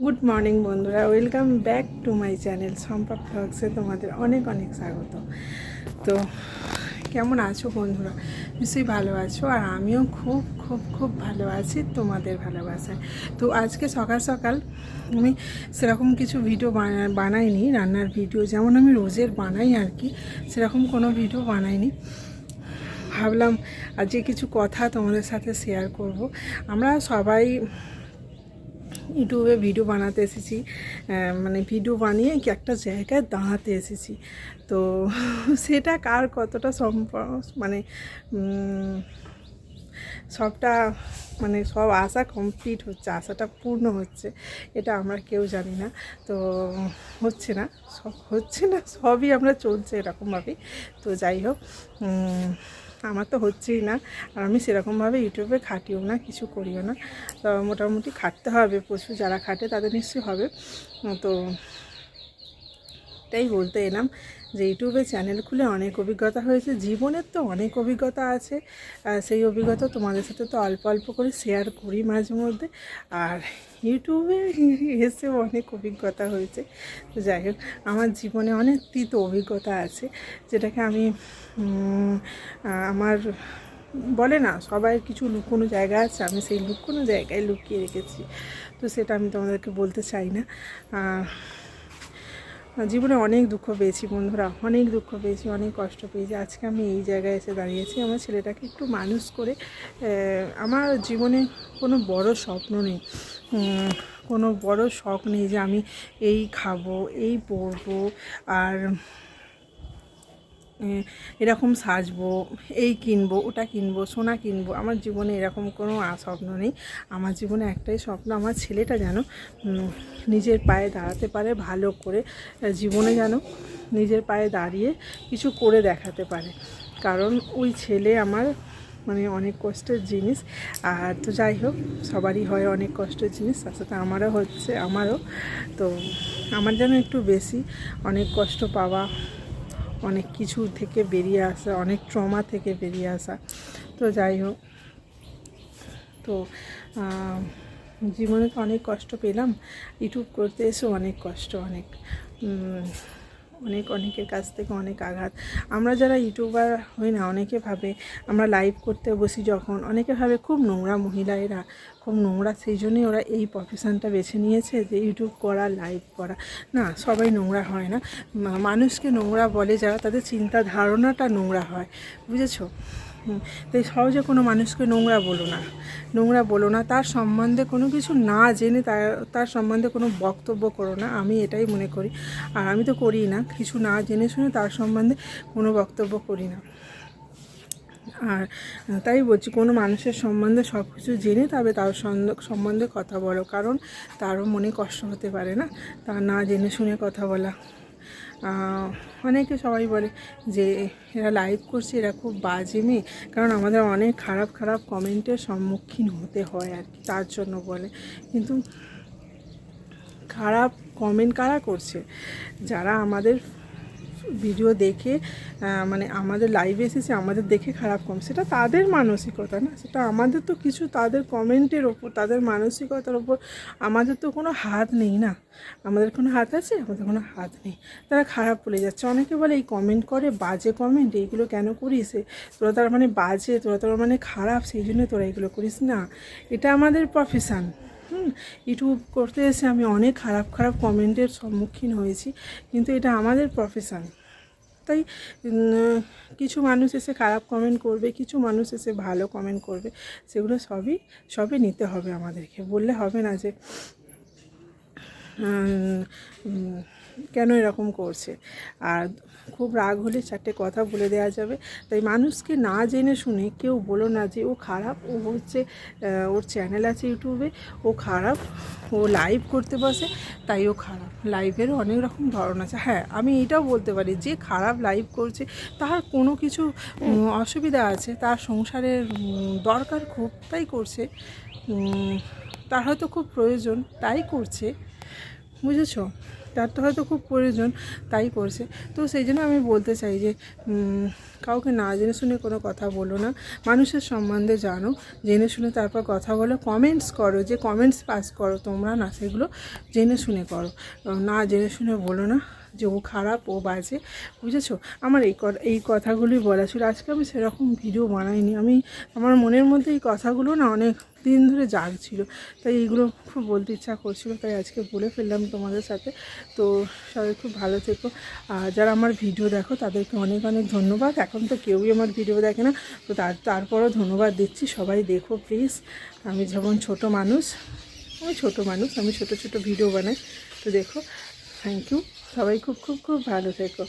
Good morning বন্ধুরা, welcome back to my channel Sampa ব্লগসে তোমাদের অনেক অনেক স্বাগত। তো কেমন আছো বন্ধুরা? নিশ্চয়ই ভালো আছো, আর আমিও খুব খুব খুব ভালো আছি তোমাদের ভালোবাসায়। তো আজকে সকাল সকাল আমি সেরকম কিছু ভিডিও বানাইনি, রান্নার ভিডিও যেমন আমি রোজের বানাই আর কি, সেরকম কোনো ভিডিও বানাইনি। ভাবলাম আজকে কিছু কথা তোমাদের সাথে শেয়ার করব। আমরা সবাই ইউটিউবে ভিডিও বানাতে এসেছি, মানে ভিডিও বানিয়ে কি একটা জায়গায় দাঁড়াতে এসেছি। তো সেটা কার কতটা মানে সবটা মানে সব আশা কমপ্লিট হচ্ছে, আশাটা পূর্ণ হচ্ছে, এটা আমরা কেউ জানি না। তো হচ্ছে না সবই আমরা চলছে এরকমভাবেই। তো যাই হোক, আমার তো হচ্ছেই না, আর আমি সেরকমভাবে ইউটিউবে খাটিও না, কিছু করিও না। তো মোটামুটি খাটতে হবে, প্রচুর যারা খাটে তাদের নিশ্চয়ই হবে। তো এটাই বলতে এলাম যে ইউটিউবে চ্যানেল খুলে অনেক অভিজ্ঞতা হয়েছে, জীবনের তো অনেক অভিজ্ঞতা আছে। সেই অভিজ্ঞতা তোমাদের সাথে তো অল্প অল্প করে শেয়ার করি মাঝে মধ্যে, আর ইউটিউবে এসেও অনেক অভিজ্ঞতা হয়েছে। তো যাই হোক, আমার জীবনে অনেক তিত অভিজ্ঞতা আছে, যেটাকে আমি আমার বলে না সবাই কিছু লুকোনো জায়গা আছে, আমি সেই লুকোনো জায়গায় লুকিয়ে রেখেছি। তো সেটা আমি তোমাদেরকে বলতে চাই না। জীবনে অনেক দুঃখ পেয়েছি বন্ধুরা, অনেক দুঃখ পেয়েছি, অনেক কষ্ট পেয়েছি। আজকে আমি এই জায়গায় এসে দাঁড়িয়েছি আমার ছেলেটাকে একটু মানুষ করে। আমার জীবনে কোনো বড় স্বপ্ন নেই, কোনো বড় শখ নেই যে আমি এই খাবো, এই পরবো, আর এরকম সাজবো, এই কিনবো, ওটা কিনবো, সোনা কিনবো। আমার জীবনে এরকম কোনো স্বপ্ন নেই। আমার জীবনে একটাই স্বপ্ন, আমার ছেলেটা যেন নিজের পায়ে দাঁড়াতে পারে ভালো করে, জীবনে যেন নিজের পায়ে দাঁড়িয়ে কিছু করে দেখাতে পারে। কারণ ওই ছেলে আমার মানে অনেক কষ্টের জিনিস। আর তো যাই হোক, সবারই হয় অনেক কষ্টের জিনিস, তার সাথে আমারও। তো আমার যেন একটু বেশি অনেক কষ্ট পাওয়া, অনেক কিছু থেকে বেরিয়ে আসা, অনেক ট্রমা থেকে বেরিয়ে আসা। তো যাই হোক, তো জীবনে তো অনেক কষ্ট পেলাম, ইউটিউব করতে এসে অনেক কষ্ট, অনেকের কাছ থেকে অনেক আঘাত। আমরা যারা ইউটিউবার হই না, অনেকে ভাবে আমরা লাইভ করতে বসি যখন, অনেকে ভাবে খুব নোংরা মহিলা, এরা খুব নোংরা, সেই জন্যই ওরা এই প্রফেশানটা বেছে নিয়েছে যে ইউটিউব করা, লাইভ করা। না, সবাই নোংরা হয় না। মানুষকে নোংরা বলে যারা, তাদের চিন্তা ধারণাটা নোংরা হয়, বুঝেছো? তাই সহজে কোনো মানুষকে নোংরা বলো না, তার সম্বন্ধে কোনো কিছু না জেনে তার সম্বন্ধে কোনো বক্তব্য করো না, আমি এটাই মনে করি। আর আমি তো করি না, কিছু না জেনে শুনে তার সম্বন্ধে কোনো বক্তব্য করি না। আর তাই বলছি, কোনো মানুষের সম্বন্ধে সব কিছু জেনে তবে তার সম্বন্ধে কথা বলো, কারণ তারও মনে কষ্ট হতে পারে না, তার না জেনে শুনে কথা বলা। অনেকে সবাই বলে যে এরা লাইভ করছে, এরা খুব বাজে মেয়ে, কারণ আমাদের অনেক খারাপ খারাপ কমেন্টের সম্মুখীন হতে হয় আর কি, তার জন্য বলে। কিন্তু খারাপ কমেন্ট কারা করছে? যারা আমাদের ভিডিও দেখে মানে আমাদের লাইভে এসেছে, আমাদের দেখে খারাপ সেটা তাদের মানসিকতা না, সেটা আমাদের তো কিছু তাদের কমেন্টের ওপর, তাদের মানসিকতার ওপর আমাদের তো কোনো হাত নেই না। আমাদের কোনো হাত আছে? আমাদের কোনো হাত নেই। তারা খারাপ বলে যাচ্ছে। অনেকে বলে এই কমেন্ট করে, বাজে কমেন্ট, এইগুলো কেন করিস? তোরা তার মানে বাজে, তোরা মানে খারাপ, সেই জন্য তোরা এগুলো করিস না। এটা আমাদের প্রফেশান। ইউটিউব করতে এসে আমি অনেক খারাপ খারাপ কমেন্টের সম্মুখীন হয়েছি, কিন্তু এটা আমাদের প্রফেশান। তাই কিছু মানুষ এসে খারাপ কমেন্ট করবে, কিছু মানুষ এসে ভালো কমেন্ট করবে, সেগুলো সবই নিতে হবে আমাদেরকে। বললে হবে না যে কেন এরকম করছে। আর খুব রাগ হলে চারটে কথা বলে দেওয়া যাবে। তাই মানুষকে না জেনে শুনে কেউ বলো না যে ও খারাপ, ও হচ্ছে ওর চ্যানেল আছে ইউটিউবে, ও খারাপ, ও লাইভ করতে বসে তাই ও খারাপ। লাইভেরও অনেক রকম ধরন আছে। হ্যাঁ, আমি এটাও বলতে পারি যে খারাপ লাইভ করছে তার কোনো কিছু অসুবিধা আছে, তার সংসারের দরকার খুব, তাই করছে, তার হয়তো খুব প্রয়োজন তাই করছে। বুঝেছো? তার তো হয়তো খুব প্রয়োজন, তাই করছে। তো সেই জন্য আমি বলতে চাই যে কাউকে না জেনে শুনে কোনো কথা বলো না, মানুষের সম্বন্ধে জানো, জেনে শুনে তারপর কথা বলো। কমেন্টস করো, যে কমেন্টস পাস করো তোমরা না, সেগুলো জেনে শুনে করো, না জেনে শুনে বলো না যে ও খারাপ, ও বাজে। বুঝেছো? আমার এই কথাগুলি বলা ছিল। আজকে আমি সেরকম ভিডিও বানাইনি, আমার মনের মধ্যে এই কথাগুলো না অনেক দিন ধরে জাগছিল, তাই এইগুলো খুব বলতে ইচ্ছা করছিল, তাই আজকে বলে ফেললাম তোমাদের সাথে। তো সবাই খুব ভালো থেকো। আর যারা আমার ভিডিও দেখো তাদেরকে অনেক অনেক ধন্যবাদ। এখন তো কেউই আমার ভিডিও দেখে না, তো তারপরও ধন্যবাদ দিচ্ছি। সবাই দেখো প্লিজ। আমি যেমন ছোট মানুষ, আমি ছোট ছোট ভিডিও বানাই, তো দেখো। Thank you. সবাই খুব খুব খুব ভালো থেকো।